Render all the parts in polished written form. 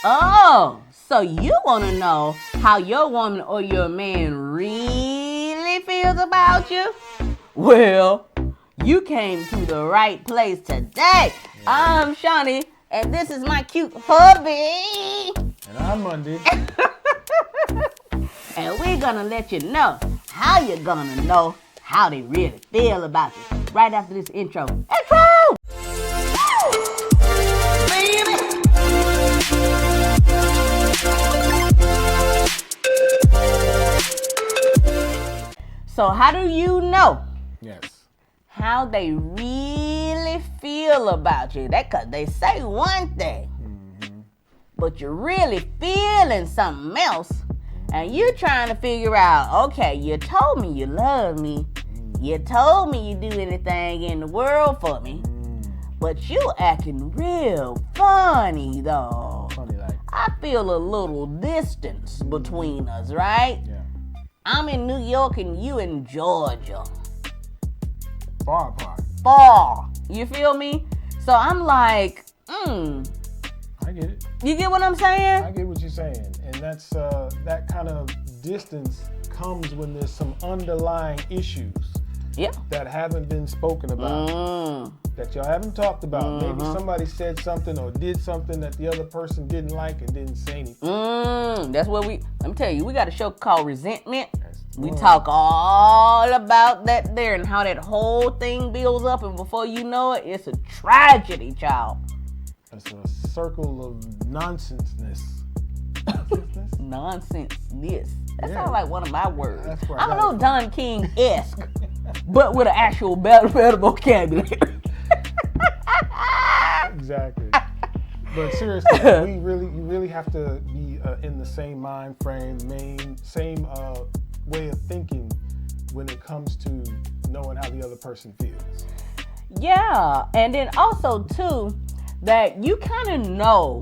Oh, so you want to know how your woman or your man really feels about you? Well, you came to the right place today. I'm Shauni, and this is my cute hubby. And I'm Mondi. And we're gonna let you know how you're gonna know how they really feel about you right after this intro. Intro! So how do you know how they really feel about you? That cause they say one thing, but you're really feeling something else. And you're trying to figure out, okay, you told me you love me. You told me you'd do anything in the world for me. But you acting real funny, though. Funny like. I feel a little distance between us, right? Yeah. I'm in New York and you in Georgia. Far apart. Far. You feel me? So I'm like, I get it. You get what I'm saying? I get what you're saying. And that's that kind of distance comes when there's some underlying issues that haven't been spoken about, that y'all haven't talked about. Maybe somebody said something or did something that the other person didn't like and didn't say anything. That's what let me tell you, we got a show called Resentment. We talk all about that there and how that whole thing builds up, and before you know it, it's a tragedy, child. It's a circle of nonsenseness. Nonsense-ness. That sounds like one of my words. I don't know, Don King-esque, but with an actual better vocabulary. Exactly. But seriously, you really have to be in the same mind frame, same way of thinking when it comes to knowing how the other person feels. Yeah, and then also too, that you kind of know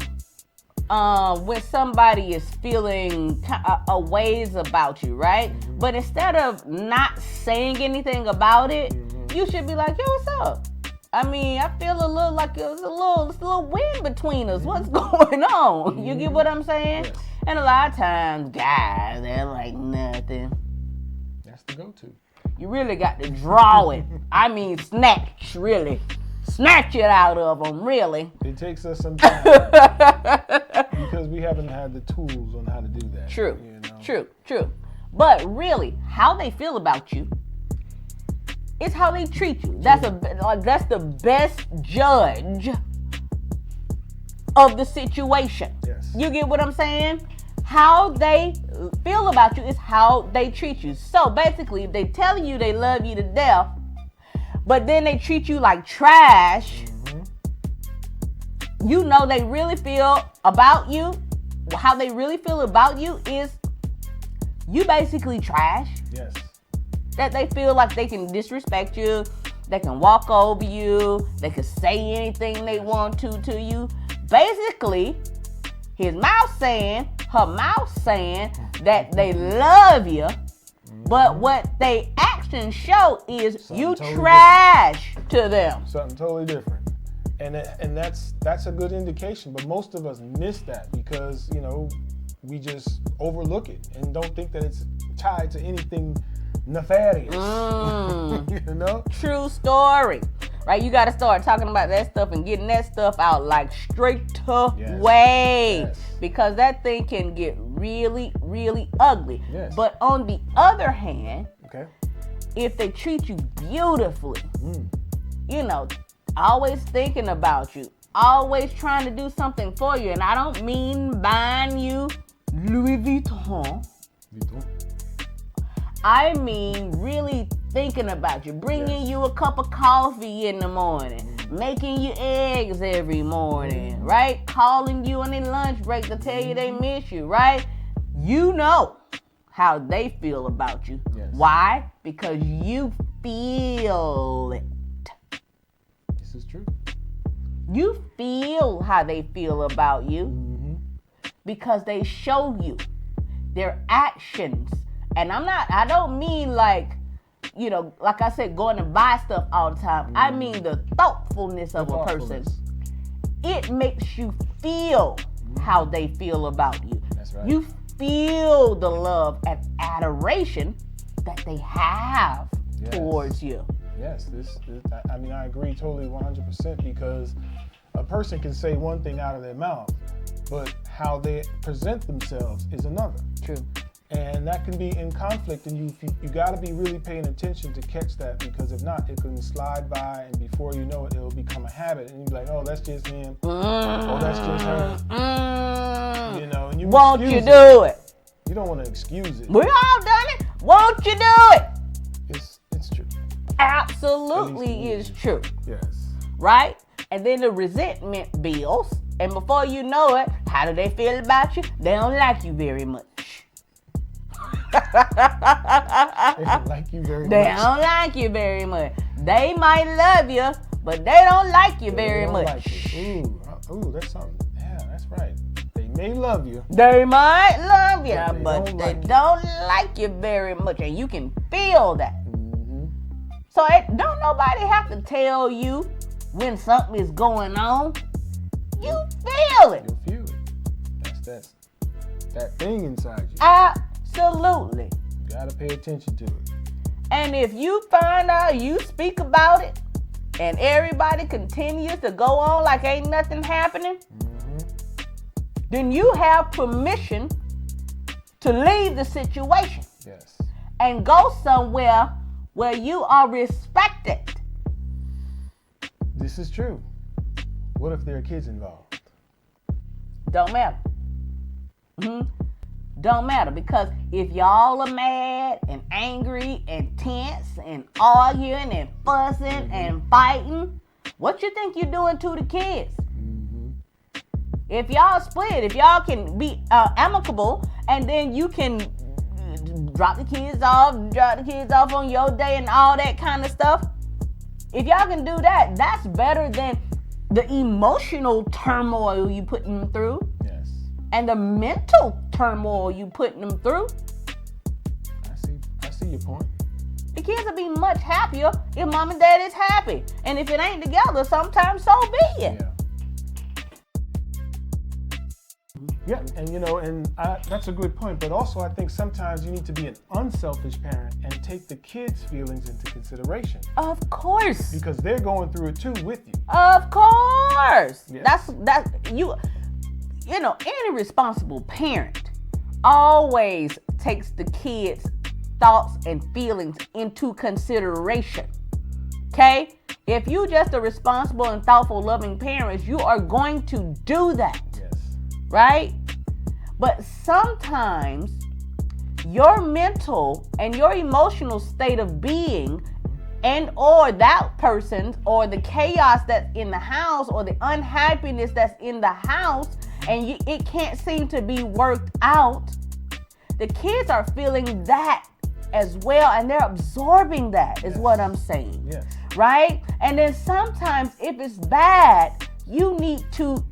when somebody is feeling a ways about you, right? But instead of not saying anything about it, you should be like, yo, what's up? I mean, I feel a little like it's a little wind between us. What's going on? You get what I'm saying? Yes. And a lot of times, guys, they're like, nothing. That's the go-to. You really got to draw it. I mean, snatch, really. Snatch it out of them, really. It takes us some time because we haven't had the tools on how to do that. True, you know? true. But really, how they feel about you is how they treat you. That's the best judge of the situation. Yes. You get what I'm saying? How they feel about you is how they treat you. So basically, if they tell you they love you to death, but then they treat you like trash, you know they really feel about you. How they really feel about you is you basically trash. Yes. That they feel like they can disrespect you, they can walk over you, they can say anything they want to you. Basically, her mouth saying that they love you, but what they actions show is something you totally trash to them. Something totally different. And that's a good indication, but most of us miss that because, we just overlook it and don't think that it's tied to anything nefarious. True story. Right? You got to start talking about that stuff and getting that stuff out like straight away. Yes. Because that thing can get really, really ugly. Yes. But on the other hand, if they treat you beautifully, always thinking about you, always trying to do something for you. And I don't mean buying you Louis Vuitton. I mean really thinking about you, bringing you a cup of coffee in the morning, making you eggs every morning, right? Calling you on their lunch break to tell you they miss you, right? You know how they feel about you. Yes. Why? Because you feel it. This is true. You feel how they feel about you because they show you their actions. And I don't mean like, like I said, going to buy stuff all the time. I mean the thoughtfulness of a person. It makes you feel how they feel about you. That's right. You feel the love and adoration that they have towards you. Yes, I agree totally 100% because a person can say one thing out of their mouth, but how they present themselves is another. True. And that can be in conflict, and you got to be really paying attention to catch that, because if not, it can slide by, and before you know it, it'll become a habit, and you'll be like, oh, that's just him, oh, that's just her, you know. And won't you do it? You don't want to excuse it. We all done it. Won't you do it? It's true. Absolutely is true. Yes. Right? And then the resentment builds, and before you know it, how do they feel about you? They don't like you very much. They don't like you very much. They don't like you very much. They might love you, but they don't like you very much. Like you. Ooh, that's something. Yeah, that's right. They may love you. They might love you, but they don't like you very much, and you can feel that. Mm-hmm. So don't nobody have to tell you when something is going on. You feel it. You'll feel it. That's that thing inside you. Absolutely. You gotta pay attention to it. And if you find out, you speak about it, and everybody continues to go on like ain't nothing happening, then you have permission to leave the situation. Yes. And go somewhere where you are respected. This is true. What if there are kids involved? Don't matter. Don't matter, because if y'all are mad and angry and tense and arguing and fussing and fighting, what you think you're doing to the kids? If y'all split, if y'all can be amicable, and then you can drop the kids off on your day and all that kind of stuff. If y'all can do that, that's better than the emotional turmoil you putting them through. Yes. And the mental turmoil you putting them through. I see your point. The kids will be much happier if mom and dad is happy. And if it ain't together, sometimes so be it. Yeah, and that's a good point. But also, I think sometimes you need to be an unselfish parent and take the kids' feelings into consideration. Of course. Because they're going through it too with you. Of course. Yes. That's any responsible parent always takes the kids' thoughts and feelings into consideration. Okay? If you just a responsible and thoughtful, loving parent, you are going to do that. Yes. Right? But sometimes your mental and your emotional state of being and or that person's or the chaos that's in the house or the unhappiness that's in the house and it can't seem to be worked out, the kids are feeling that as well, and they're absorbing that is what I'm saying. Yes. Right? And then sometimes if it's bad, you need to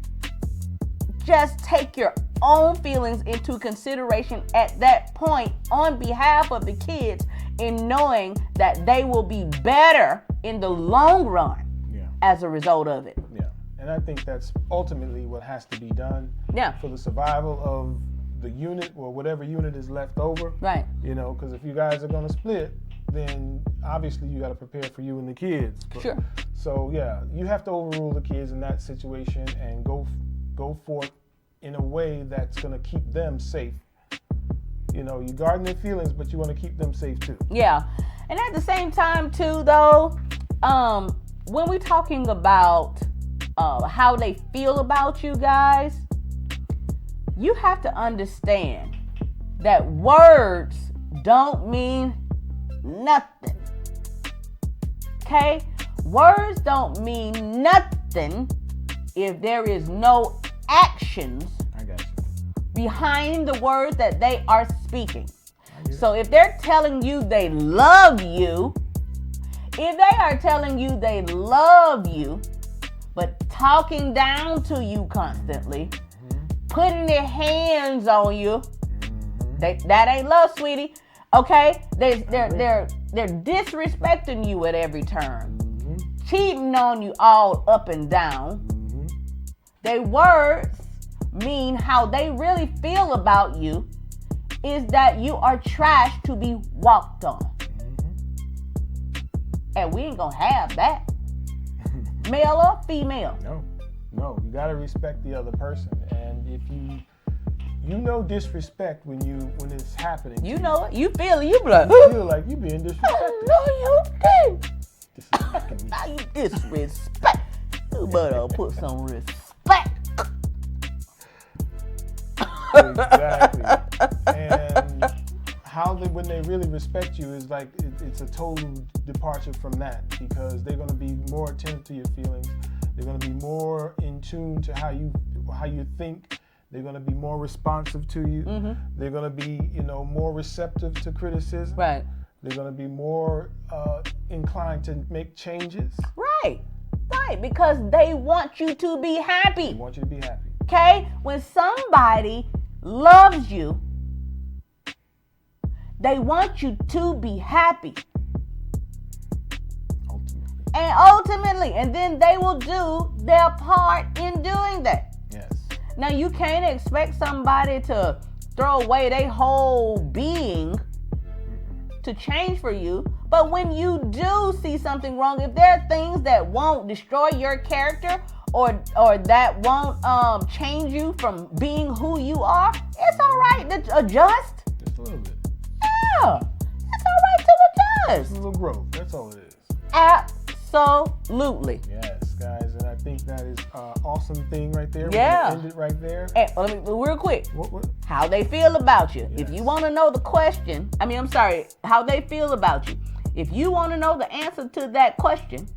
just take your own feelings into consideration at that point on behalf of the kids, in knowing that they will be better in the long run as a result of it. Yeah. And I think that's ultimately what has to be done for the survival of the unit or whatever unit is left over. Right. Because if you guys are going to split, then obviously you got to prepare for you and the kids. Sure. So you have to overrule the kids in that situation and go forth in a way that's going to keep them safe. You guarding their feelings, but you want to keep them safe too. Yeah. And at the same time too, though, when we're talking about how they feel about you guys, you have to understand that words don't mean nothing. Okay? Words don't mean nothing if there is no actions behind the words that they are speaking. So if they're telling you they love you, but talking down to you constantly, putting their hands on you, that ain't love, sweetie. Okay? They're disrespecting you at every turn, cheating on you all up and down. Their words mean how they really feel about you is that you are trash to be walked on. And we ain't gonna have that. Male or female. No, you gotta respect the other person. And if you disrespect when it's happening. You know it. You feel it. You be like, you feel like you being disrespected. No, you didn't. Disrespecting me. Now you disrespect. You better put some respect. Exactly. And when they really respect you is like it's a total departure from that, because they're going to be more attentive to your feelings. They're going to be more in tune to how you think. They're going to be more responsive to you. Mm-hmm. They're going to be, more receptive to criticism. Right. They're going to be more inclined to make changes. Right, because they want you to be happy. They want you to be happy. Okay? When somebody loves you, they want you to be happy. Ultimately. And then they will do their part in doing that. Yes. Now, you can't expect somebody to throw away their whole being to change for you. But when you do see something wrong, if there are things that won't destroy your character or that won't change you from being who you are, it's all right to adjust. Just a little bit. Yeah, it's all right to adjust. It's a little growth. That's all it is. Absolutely. Yes, guys, and I think that is an awesome thing right there. Yeah. We're gonna end it right there. And let me real quick. What? How they feel about you. Yes. If you want to know the question, how they feel about you. If you want to know the answer to that question,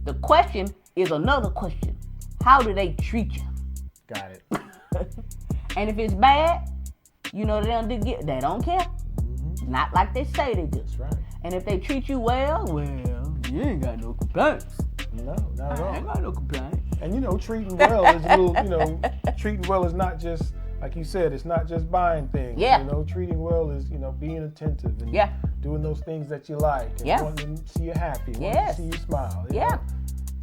the question is another question. How do they treat you? Got it. And if it's bad, they don't care. Mm-hmm. Not like they say they do. That's right. And if they treat you well, you ain't got no complaints. No, not at all. I ain't got no complaints. And treating well is a little, treating well is not just, like you said, it's not just buying things. Yeah. Treating well is, being attentive and doing those things that you like and wanting to see you happy, wanting to see you smile. You know?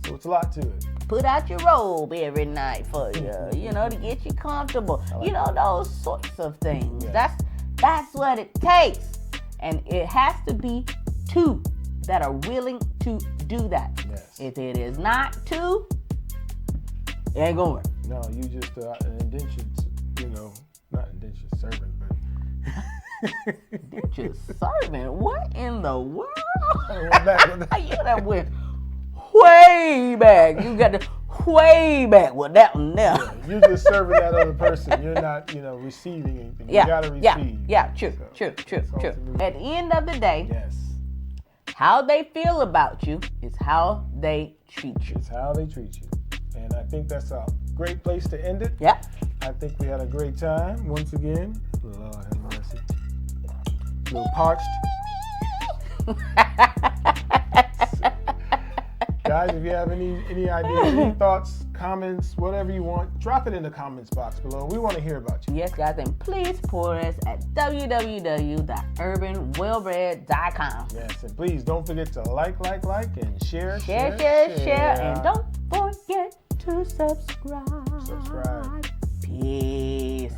So it's a lot to it. Put out your robe every night for you, to get you comfortable. Like those sorts of things. Yeah. That's what it takes. And it has to be two that are willing to do that. Yes. If it is not two, it ain't going. No, you just an indentured, not indentured servant, but indentured servant? What in the world? You that went way back. You got to way back with that one there. Yeah, you're just serving that other person. You're not, receiving anything. You gotta receive. True. At the end of the day, yes, how they feel about you is how they treat you. It's how they treat you. And I think that's a great place to end it. Yeah. I think we had a great time once again. Lord have mercy. A little parched. Guys, if you have any ideas, any thoughts, comments, whatever you want, drop it in the comments box below. We want to hear about you. Yes, guys, and please support us at www.urbanwellbred.com. Yes, and please don't forget to like, and share. And don't forget to subscribe. Subscribe. Peace.